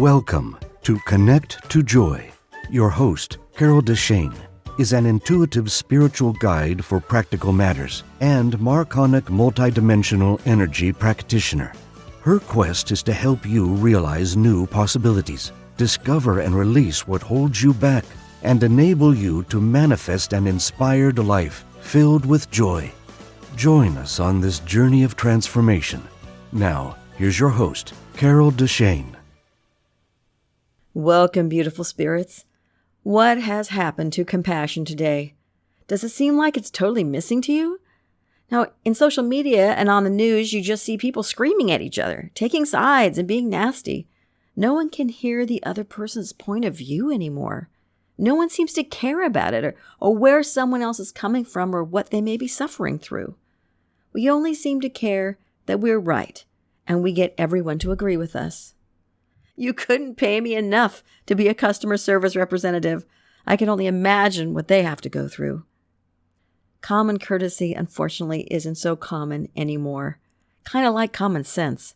Welcome to Connect to Joy. Your host, Carol DeChaine, is an intuitive spiritual guide for practical matters and marconic multidimensional energy practitioner. Her quest is to help you realize new possibilities, discover and release what holds you back, and enable you to manifest an inspired life filled with joy. Join us on this journey of transformation. Now, here's your host, Carol DeChaine. Welcome, beautiful spirits. What has happened to compassion today? Does it seem like it's totally missing to you? Now, in social media and on the news, you just see people screaming at each other, taking sides and being nasty. No one can hear the other person's point of view anymore. No one seems to care about it or where someone else is coming from or what they may be suffering through. We only seem to care that we're right, and we get everyone to agree with us. You couldn't pay me enough to be a customer service representative. I can only imagine what they have to go through. Common courtesy, unfortunately, isn't so common anymore. Kind of like common sense.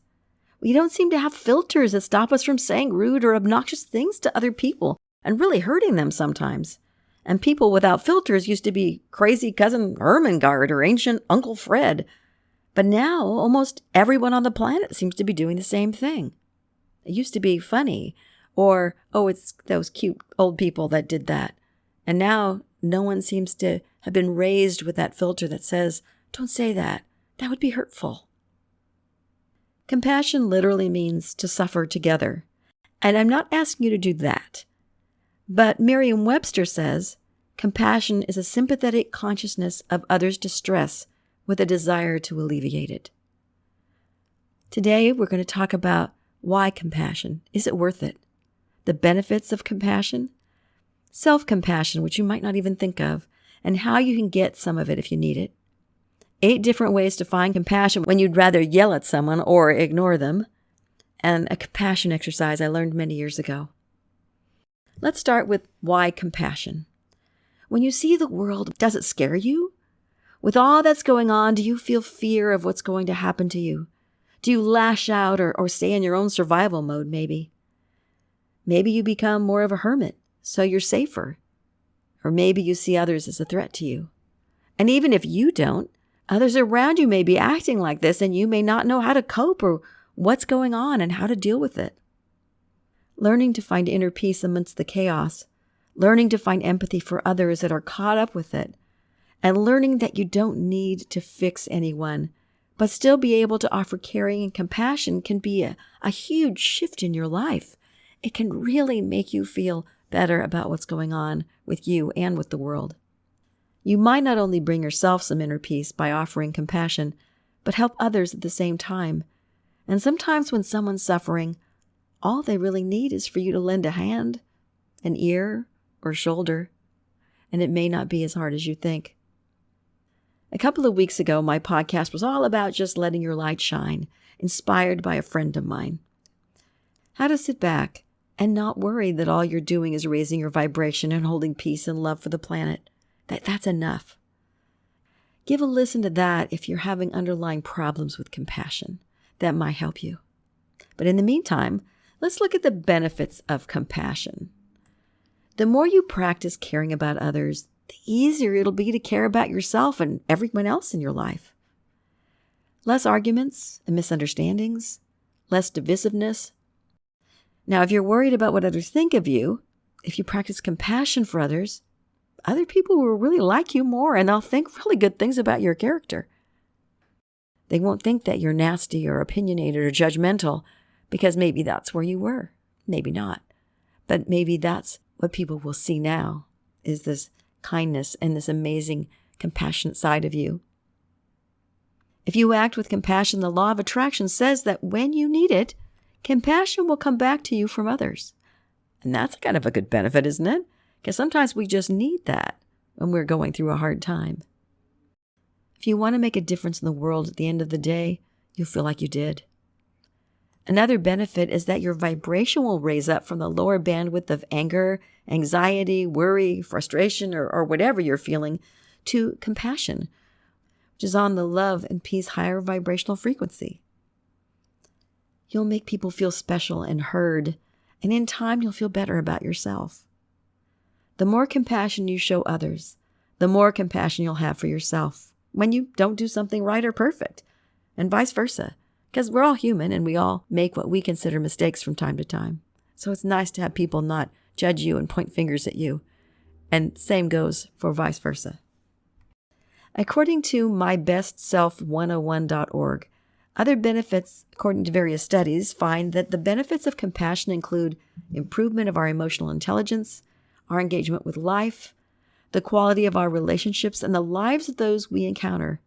We don't seem to have filters that stop us from saying rude or obnoxious things to other people and really hurting them sometimes. And people without filters used to be crazy cousin Ermengarde or ancient Uncle Fred. But now almost everyone on the planet seems to be doing the same thing. It used to be funny, or, oh, it's those cute old people that did that. And now no one seems to have been raised with that filter that says, don't say that. That would be hurtful. Compassion literally means to suffer together. And I'm not asking you to do that. But Merriam-Webster says, compassion is a sympathetic consciousness of others' distress with a desire to alleviate it. Today, we're going to talk about why compassion. Is it worth it? The benefits of compassion, self-compassion, which you might not even think of, and how you can get some of it if you need it. 8 different ways to find compassion when you'd rather yell at someone or ignore them, and a compassion exercise I learned many years ago. Let's start with why compassion. When you see the world, does it scare you? With all that's going on, do you feel fear of what's going to happen to you? Do you lash out or stay in your own survival mode, maybe? Maybe you become more of a hermit, so you're safer. Or maybe you see others as a threat to you. And even if you don't, others around you may be acting like this, and you may not know how to cope or what's going on and how to deal with it. Learning to find inner peace amidst the chaos, learning to find empathy for others that are caught up with it, and learning that you don't need to fix anyone, but still be able to offer caring and compassion can be a huge shift in your life. It can really make you feel better about what's going on with you and with the world. You might not only bring yourself some inner peace by offering compassion, but help others at the same time. And sometimes when someone's suffering, all they really need is for you to lend a hand, an ear, or shoulder, and it may not be as hard as you think. A couple of weeks ago, my podcast was all about just letting your light shine, inspired by a friend of mine. How to sit back and not worry that all you're doing is raising your vibration and holding peace and love for the planet. That's enough. Give a listen to that if you're having underlying problems with compassion. That might help you. But in the meantime, let's look at the benefits of compassion. The more you practice caring about others, the easier it'll be to care about yourself and everyone else in your life. Less arguments and misunderstandings, less divisiveness. Now, if you're worried about what others think of you, if you practice compassion for others, other people will really like you more and they'll think really good things about your character. They won't think that you're nasty or opinionated or judgmental because maybe that's where you were. Maybe not. But maybe that's what people will see now, is this kindness and this amazing, compassionate side of you. If you act with compassion, the law of attraction says that when you need it, compassion will come back to you from others. And that's kind of a good benefit, isn't it? Because sometimes we just need that when we're going through a hard time. If you want to make a difference in the world at the end of the day, you'll feel like you did. Another benefit is that your vibration will raise up from the lower bandwidth of anger, anxiety, worry, frustration, or whatever you're feeling, to compassion, which is on the love and peace higher vibrational frequency. You'll make people feel special and heard, And in time, you'll feel better about yourself. The more compassion you show others, the more compassion you'll have for yourself when you don't do something right or perfect, and vice versa. Because we're all human and we all make what we consider mistakes from time to time. So it's nice to have people not judge you and point fingers at you. And same goes for vice versa. According to mybestself101.org, other benefits, according to various studies, find that the benefits of compassion include improvement of our emotional intelligence, our engagement with life, the quality of our relationships, and the lives of those we encounter.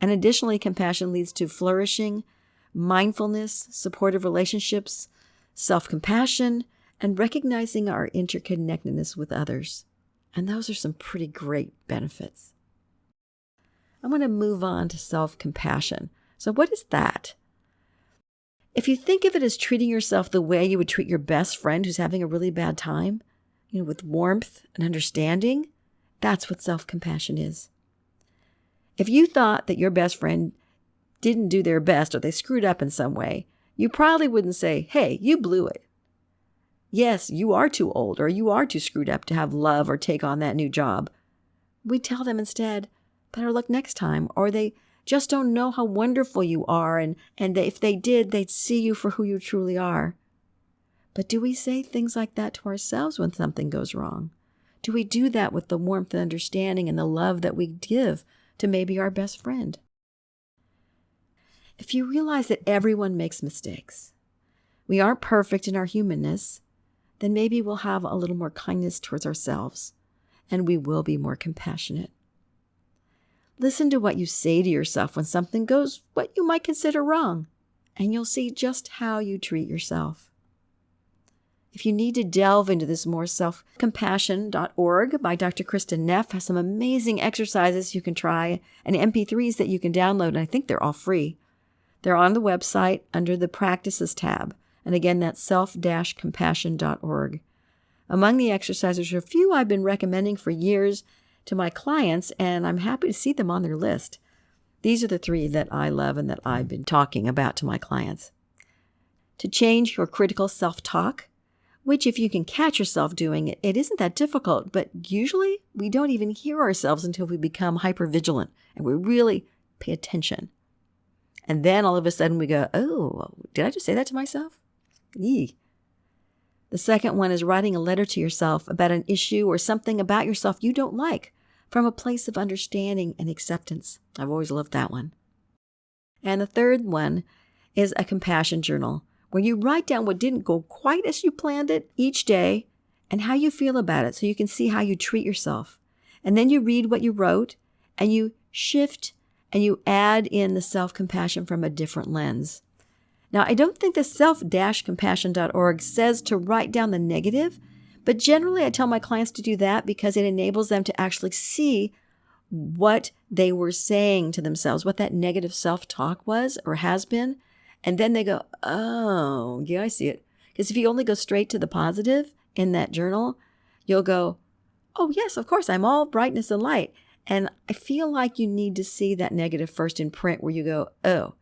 And additionally, compassion leads to flourishing, mindfulness, supportive relationships, self-compassion, and recognizing our interconnectedness with others. And those are some pretty great benefits. I want to move on to self-compassion. So what is that? If you think of it as treating yourself the way you would treat your best friend who's having a really bad time, with warmth and understanding, that's what self-compassion is. If you thought that your best friend didn't do their best or they screwed up in some way, you probably wouldn't say, "Hey, you blew it. Yes, you are too old or you are too screwed up to have love or take on that new job." We tell them instead, "Better luck next time," or they just don't know how wonderful you are, and if they did, they'd see you for who you truly are. But do we say things like that to ourselves when something goes wrong? Do we do that with the warmth and understanding and the love that we give to maybe our best friend? If you realize that everyone makes mistakes, we aren't perfect in our humanness, then maybe we'll have a little more kindness towards ourselves, and we will be more compassionate. Listen to what you say to yourself when something goes what you might consider wrong, and you'll see just how you treat yourself. If you need to delve into this more, selfcompassion.org by Dr. Kristen Neff has some amazing exercises you can try and MP3s that you can download, and I think they're all free. They're on the website under the Practices tab, and again, that's self-compassion.org. Among the exercises are a few I've been recommending for years to my clients, and I'm happy to see them on their list. These are the 3 that I love and that I've been talking about to my clients. To change your critical self-talk, which if you can catch yourself doing it, it isn't that difficult, but usually we don't even hear ourselves until we become hypervigilant and we really pay attention. And then all of a sudden we go, "Oh, did I just say that to myself?" Yee. The second one is writing a letter to yourself about an issue or something about yourself you don't like from a place of understanding and acceptance. I've always loved that one. And the third one is a compassion journal, where you write down what didn't go quite as you planned it each day and how you feel about it so you can see how you treat yourself. And then you read what you wrote and you shift and you add in the self-compassion from a different lens. Now, I don't think the self-compassion.org says to write down the negative, but generally I tell my clients to do that because it enables them to actually see what they were saying to themselves, what that negative self-talk was or has been. And then they go, "Oh, yeah, I see it." Because if you only go straight to the positive in that journal, you'll go, "Oh, yes, of course, I'm all brightness and light." And I feel like you need to see that negative first in print where you go, "Oh."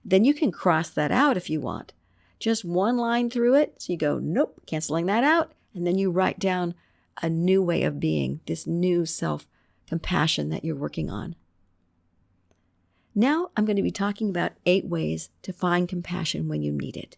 Then you can cross that out if you want. Just one line through it. So you go, "Nope, canceling that out." And then you write down a new way of being, this new self-compassion that you're working on. Now I'm going to be talking about 8 ways to find compassion when you need it.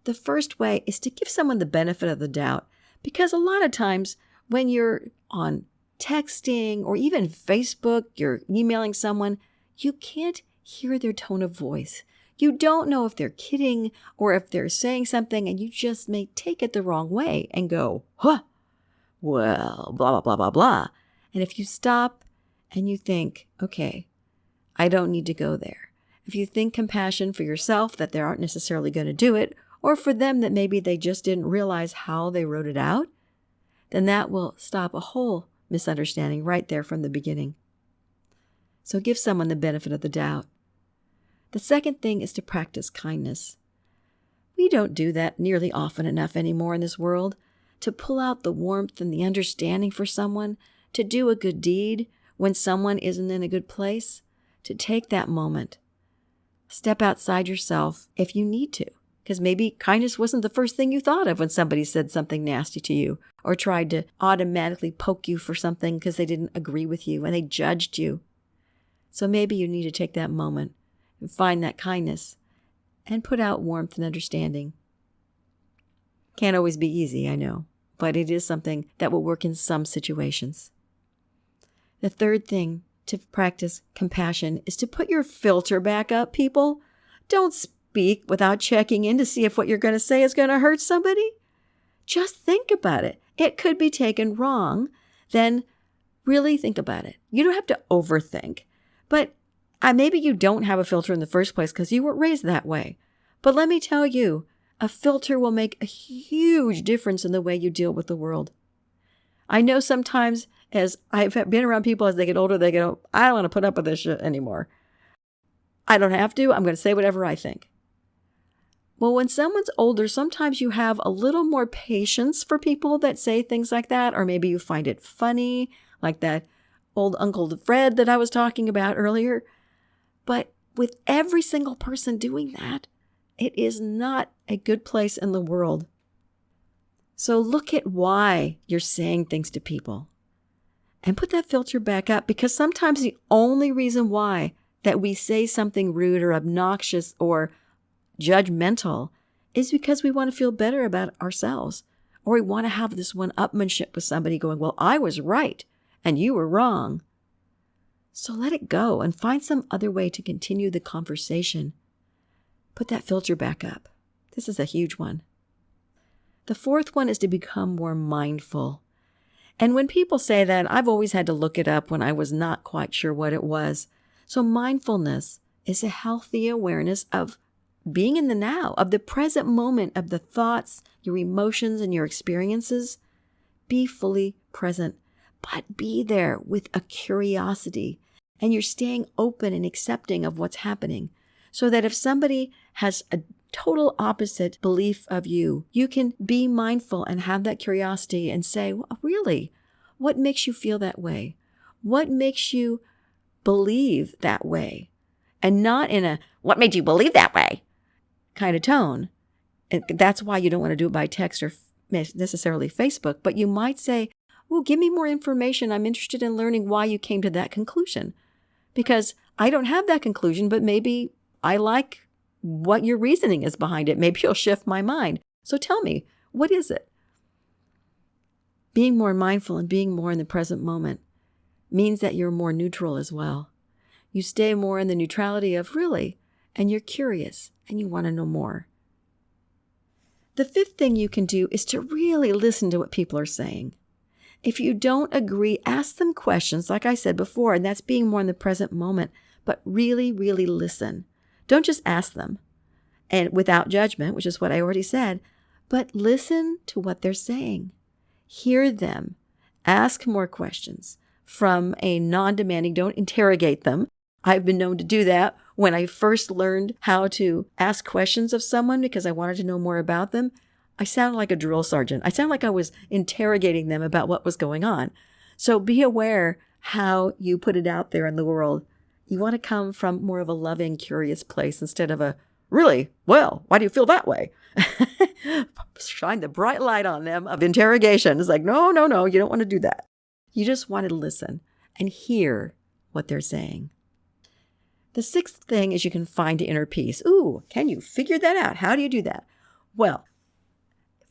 The first way is to give someone the benefit of the doubt, because a lot of times when you're on texting or even Facebook, you're emailing someone, you can't hear their tone of voice. You don't know if they're kidding or if they're saying something, and you just may take it the wrong way and go, "Huh, well, blah, blah, blah, blah, blah." And if you stop and you think, "Okay, I don't need to go there." If you think compassion for yourself that they aren't necessarily going to do it, or for them that maybe they just didn't realize how they wrote it out, then that will stop a whole misunderstanding right there from the beginning. So give someone the benefit of the doubt. The second thing is to practice kindness. We don't do that nearly often enough anymore in this world. To pull out the warmth and the understanding for someone, to do a good deed when someone isn't in a good place, to take that moment. Step outside yourself if you need to, Because maybe kindness wasn't the first thing you thought of when somebody said something nasty to you or tried to automatically poke you for something because they didn't agree with you and they judged you. So maybe you need to take that moment and find that kindness and put out warmth and understanding. Can't always be easy, I know, but it is something that will work in some situations. The third thing to practice compassion is to put your filter back up, people. Don't speak without checking in to see if what you're going to say is going to hurt somebody. Just think about it. It could be taken wrong. Then really think about it. You don't have to overthink. But maybe you don't have a filter in the first place because you weren't raised that way. But let me tell you, a filter will make a huge difference in the way you deal with the world. I know sometimes as I've been around people as they get older, they go, I don't want to put up with this shit anymore. I don't have to. I'm going to say whatever I think. Well, when someone's older, sometimes you have a little more patience for people that say things like that, or maybe you find it funny, like that old Uncle Fred that I was talking about earlier. But with every single person doing that, it is not a good place in the world. So look at why you're saying things to people and put that filter back up, because sometimes the only reason why that we say something rude or obnoxious or judgmental is because we want to feel better about ourselves, or we want to have this one-upmanship with somebody going, well, I was right and you were wrong. So let it go and find some other way to continue the conversation. Put that filter back up. This is a huge one. The fourth one is to become more mindful. And when people say that, I've always had to look it up when I was not quite sure what it was. So mindfulness is a healthy awareness of being in the now, of the present moment, of the thoughts, your emotions, and your experiences. Be fully present, but be there with a curiosity. And you're staying open and accepting of what's happening. So that if somebody has a total opposite belief of you, you can be mindful and have that curiosity and say, well, really, what makes you feel that way? What makes you believe that way? And not in a, what made you believe that way kind of tone. And that's why you don't want to do it by text or necessarily Facebook, but you might say, well, give me more information. I'm interested in learning why you came to that conclusion. Because I don't have that conclusion, but maybe I like what your reasoning is behind it. Maybe you'll shift my mind. So tell me, what is it? Being more mindful and being more in the present moment means that you're more neutral as well. You stay more in the neutrality of really, and you're curious and you want to know more. The fifth thing you can do is to really listen to what people are saying. If you don't agree, ask them questions, like I said before, and that's being more in the present moment, but really, really listen. Don't just ask them, and without judgment, which is what I already said, but listen to what they're saying. Hear them. Ask more questions from a non-demanding, don't interrogate them. I've been known to do that when I first learned how to ask questions of someone because I wanted to know more about them. I sounded like a drill sergeant. I sounded like I was interrogating them about what was going on. So be aware how you put it out there in the world. You want to come from more of a loving, curious place instead of a, really? Well, why do you feel that way? Shine the bright light on them of interrogation. It's like, no, you don't want to do that. You just want to listen and hear what they're saying. The sixth thing is you can find inner peace. Ooh, can you figure that out? How do you do that? Well,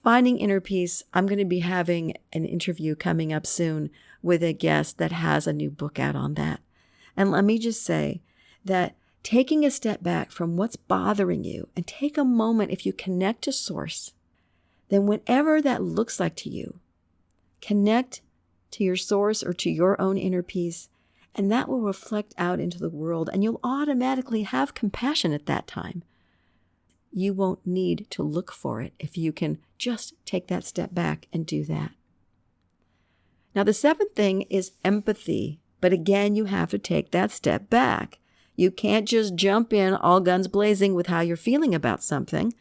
finding inner peace, I'm going to be having an interview coming up soon with a guest that has a new book out on that. And let me just say that taking a step back from what's bothering you and take a moment, if you connect to source, then whatever that looks like to you, connect to your source or to your own inner peace, and that will reflect out into the world, and you'll automatically have compassion at that time. You won't need to look for it if you can just take that step back and do that. Now, the seventh thing is empathy. But again, you have to take that step back. You can't just jump in all guns blazing with how you're feeling about something.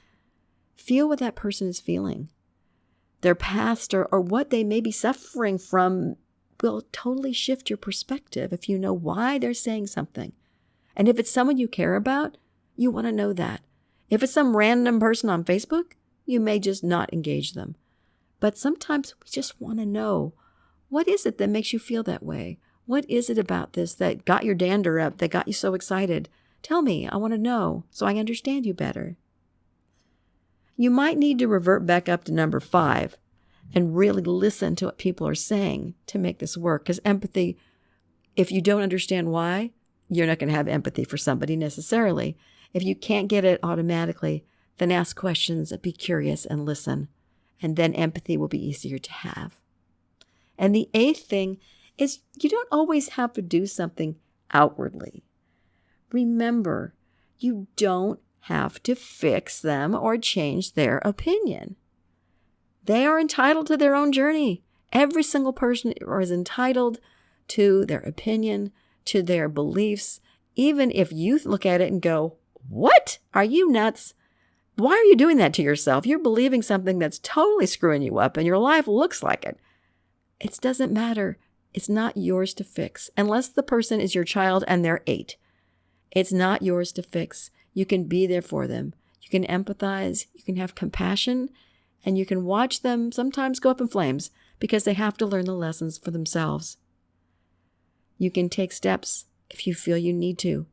Feel what that person is feeling. Their past or what they may be suffering from will totally shift your perspective if you know why they're saying something. And if it's someone you care about, you want to know that. If it's some random person on Facebook, you may just not engage them. But sometimes we just want to know, what is it that makes you feel that way? What is it about this that got your dander up, that got you so excited? Tell me, I want to know so I understand you better. You might need to revert back up to number 5 and really listen to what people are saying to make this work. Because empathy, if you don't understand why, you're not going to have empathy for somebody necessarily. If you can't get it automatically, then ask questions, be curious, and listen. And then empathy will be easier to have. And the 8th thing is you don't always have to do something outwardly. Remember, you don't have to fix them or change their opinion. They are entitled to their own journey. Every single person is entitled to their opinion, to their beliefs, even if you look at it and go, "What? Are you nuts? Why are you doing that to yourself? You're believing something that's totally screwing you up and your life looks like it." It doesn't matter. It's not yours to fix, unless the person is your child and they're 8. It's not yours to fix. You can be there for them. You can empathize. You can have compassion. And you can watch them sometimes go up in flames because they have to learn the lessons for themselves. You can take steps if you feel you need to.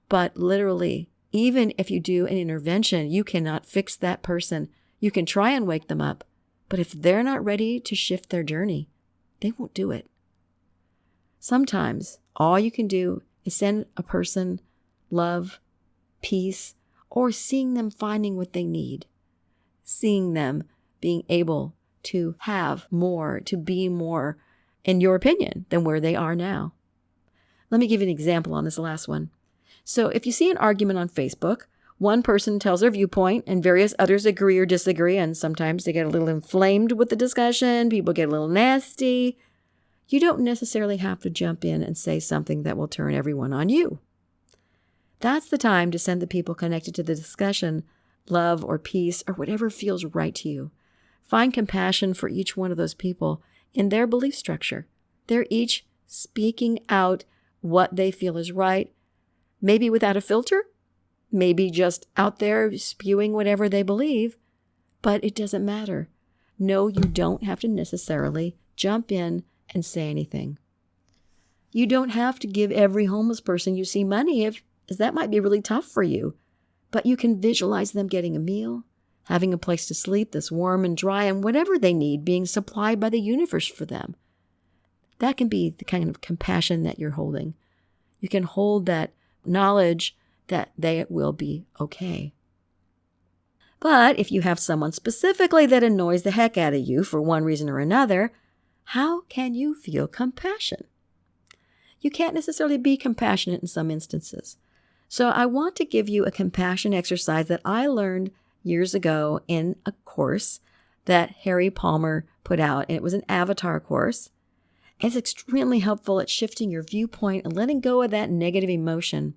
But literally, even if you do an intervention, you cannot fix that person. You can try and wake them up. But if they're not ready to shift their journey, they won't do it. Sometimes all you can do is send a person love, peace, or seeing them finding what they need. Seeing them being able to have more, to be more, in your opinion, than where they are now. Let me give you an example on this last one. So if you see an argument on Facebook, one person tells their viewpoint and various others agree or disagree, and sometimes they get a little inflamed with the discussion, people get a little nasty. You don't necessarily have to jump in and say something that will turn everyone on you. That's the time to send the people connected to the discussion love or peace or whatever feels right to you. Find compassion for each one of those people in their belief structure. They're each speaking out what they feel is right, maybe without a filter, maybe just out there spewing whatever they believe, but it doesn't matter. No, you don't have to necessarily jump in and say anything. You don't have to give every homeless person you see money if that might be really tough for you. But you can visualize them getting a meal, having a place to sleep that's warm and dry, and whatever they need being supplied by the universe for them. That can be the kind of compassion that you're holding. You can hold that knowledge that they will be okay. But if you have someone specifically that annoys the heck out of you for one reason or another, how can you feel compassion? You can't necessarily be compassionate in some instances. So I want to give you a compassion exercise that I learned years ago in a course that Harry Palmer put out. And it was an avatar course. It's extremely helpful at shifting your viewpoint and letting go of that negative emotion.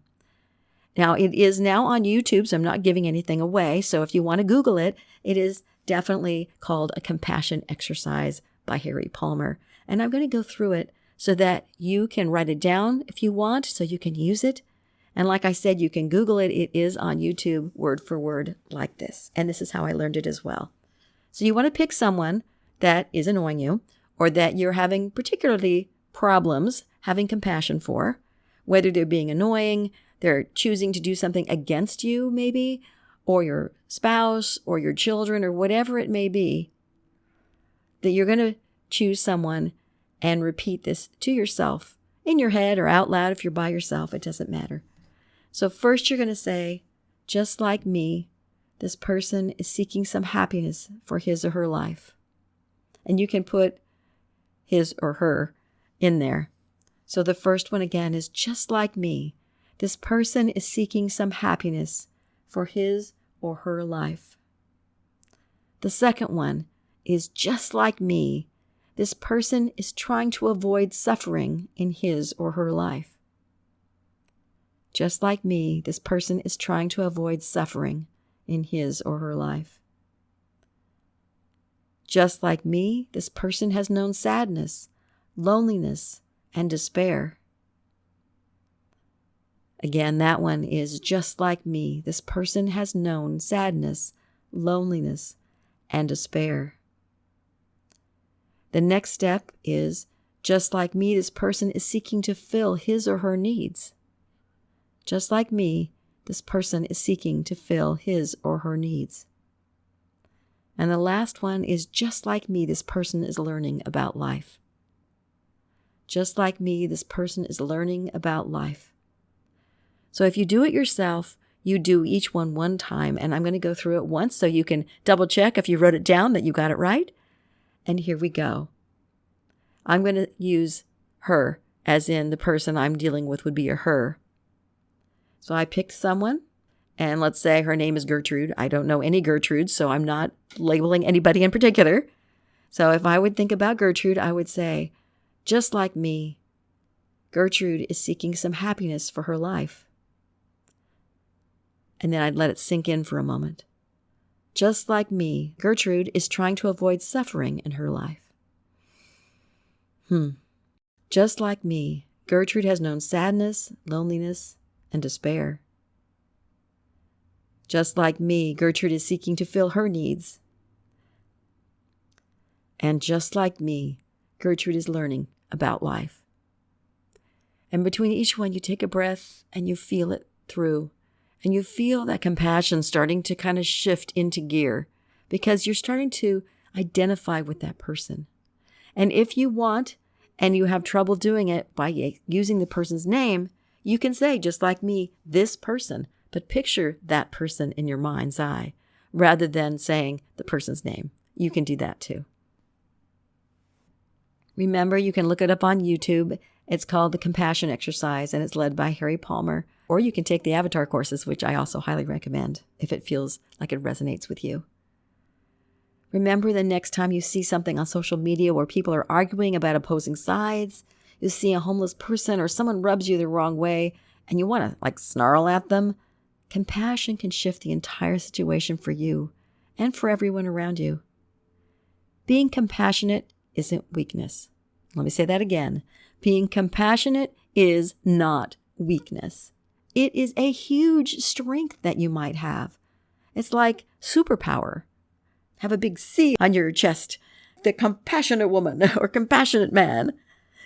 Now, it is now on YouTube, so I'm not giving anything away. So if you want to Google it, it is definitely called a compassion exercise by Harry Palmer. And I'm going to go through it so that you can write it down if you want, so you can use it. And like I said, you can Google it. It is on YouTube word for word like this. And this is how I learned it as well. So you want to pick someone that is annoying you or that you're having particularly problems having compassion for, whether they're being annoying, they're choosing to do something against you maybe, or your spouse or your children or whatever it may be, that you're going to choose someone and repeat this to yourself in your head or out loud. If you're by yourself, it doesn't matter. So first you're going to say, just like me, this person is seeking some happiness for his or her life. And you can put his or her in there. So the first one again is just like me. This person is seeking some happiness for his or her life. The second one is just like me. This person is trying to avoid suffering in his or her life. Just like me, this person is trying to avoid suffering in his or her life. Just like me, this person has known sadness, loneliness, and despair. Again, that one is just like me. This person has known sadness, loneliness, and despair. The next step is, just like me, this person is seeking to fill his or her needs. Just like me, this person is seeking to fill his or her needs. And the last one is, just like me, this person is learning about life. Just like me, this person is learning about life. So if you do it yourself, you do each one time, and I'm going to go through it once so you can double check if you wrote it down that you got it right. And here we go. I'm going to use her, as in the person I'm dealing with would be a her. So I picked someone, and let's say her name is Gertrude. I don't know any Gertrudes, so I'm not labeling anybody in particular. So if I would think about Gertrude, I would say, just like me, Gertrude is seeking some happiness for her life. And then I'd let it sink in for a moment. Just like me, Gertrude is trying to avoid suffering in her life. Just like me, Gertrude has known sadness, loneliness, and despair. Just like me, Gertrude is seeking to fill her needs. And just like me, Gertrude is learning about life. And between each one, you take a breath and you feel it through. And you feel that compassion starting to kind of shift into gear because you're starting to identify with that person. And if you want, and you have trouble doing it by using the person's name, you can say, just like me, this person, but picture that person in your mind's eye rather than saying the person's name. You can do that too. Remember, you can look it up on YouTube. It's called the Compassion Exercise, and it's led by Harry Palmer. Or you can take the Avatar courses, which I also highly recommend if it feels like it resonates with you. Remember, the next time you see something on social media where people are arguing about opposing sides, you see a homeless person or someone rubs you the wrong way, and you want to snarl at them, compassion can shift the entire situation for you and for everyone around you. Being compassionate isn't weakness. Let me say that again. Being compassionate is not weakness. It is a huge strength that you might have. It's like superpower. Have a big C on your chest. The compassionate woman or compassionate man.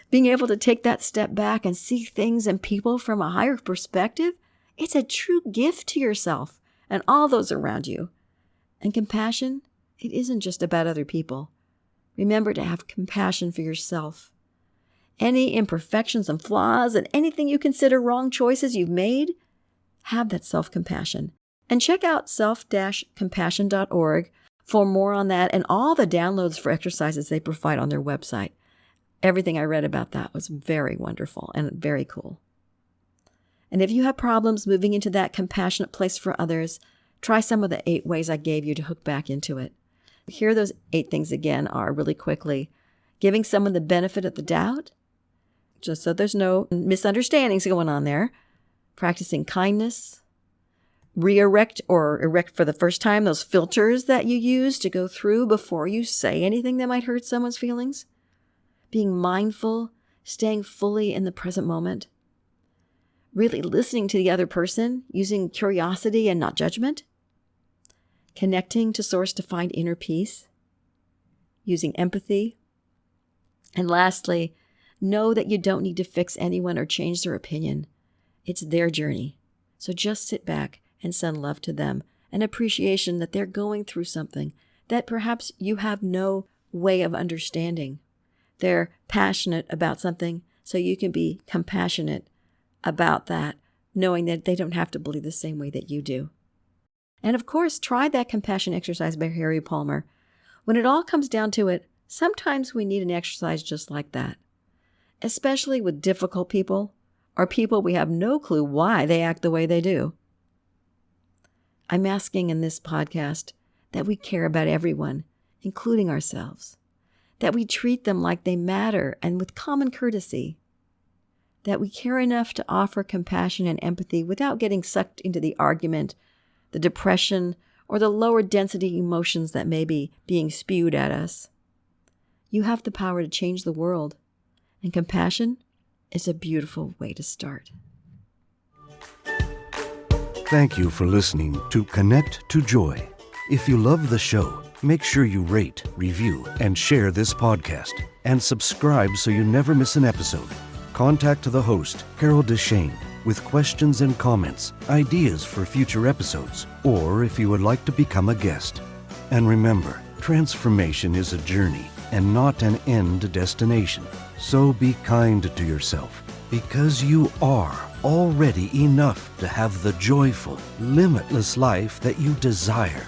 Being able to take that step back and see things and people from a higher perspective, it's a true gift to yourself and all those around you. And compassion, it isn't just about other people. Remember to have compassion for yourself. Any imperfections and flaws and anything you consider wrong choices you've made, have that self-compassion. And check out self-compassion.org for more on that and all the downloads for exercises they provide on their website. Everything I read about that was very wonderful and very cool. And if you have problems moving into that compassionate place for others, try some of the 8 ways I gave you to hook back into it. Here those 8 things again are really quickly. Giving someone the benefit of the doubt, just so there's no misunderstandings going on there. Practicing kindness. Re-erect or erect for the first time those filters that you use to go through before you say anything that might hurt someone's feelings. Being mindful, staying fully in the present moment. Really listening to the other person, using curiosity and not judgment. Connecting to source to find inner peace. Using empathy. And lastly, know that you don't need to fix anyone or change their opinion. It's their journey. So just sit back and send love to them, an appreciation that they're going through something that perhaps you have no way of understanding. They're passionate about something, so you can be compassionate about that, knowing that they don't have to believe the same way that you do. And of course, try that compassion exercise by Harry Palmer. When it all comes down to it, sometimes we need an exercise just like that, especially with difficult people or people we have no clue why they act the way they do. I'm asking in this podcast that we care about everyone, including ourselves, that we treat them like they matter and with common courtesy, that we care enough to offer compassion and empathy without getting sucked into the argument, the depression, or the lower density emotions that may be being spewed at us. You have the power to change the world, and compassion is a beautiful way to start. Thank you for listening to Connect to Joy. If you love the show, make sure you rate, review, and share this podcast. And subscribe so you never miss an episode. Contact the host, Carol DeChaine, with questions and comments, ideas for future episodes, or if you would like to become a guest. And remember, transformation is a journey and not an end destination. So be kind to yourself, because you are already enough to have the joyful, limitless life that you desire.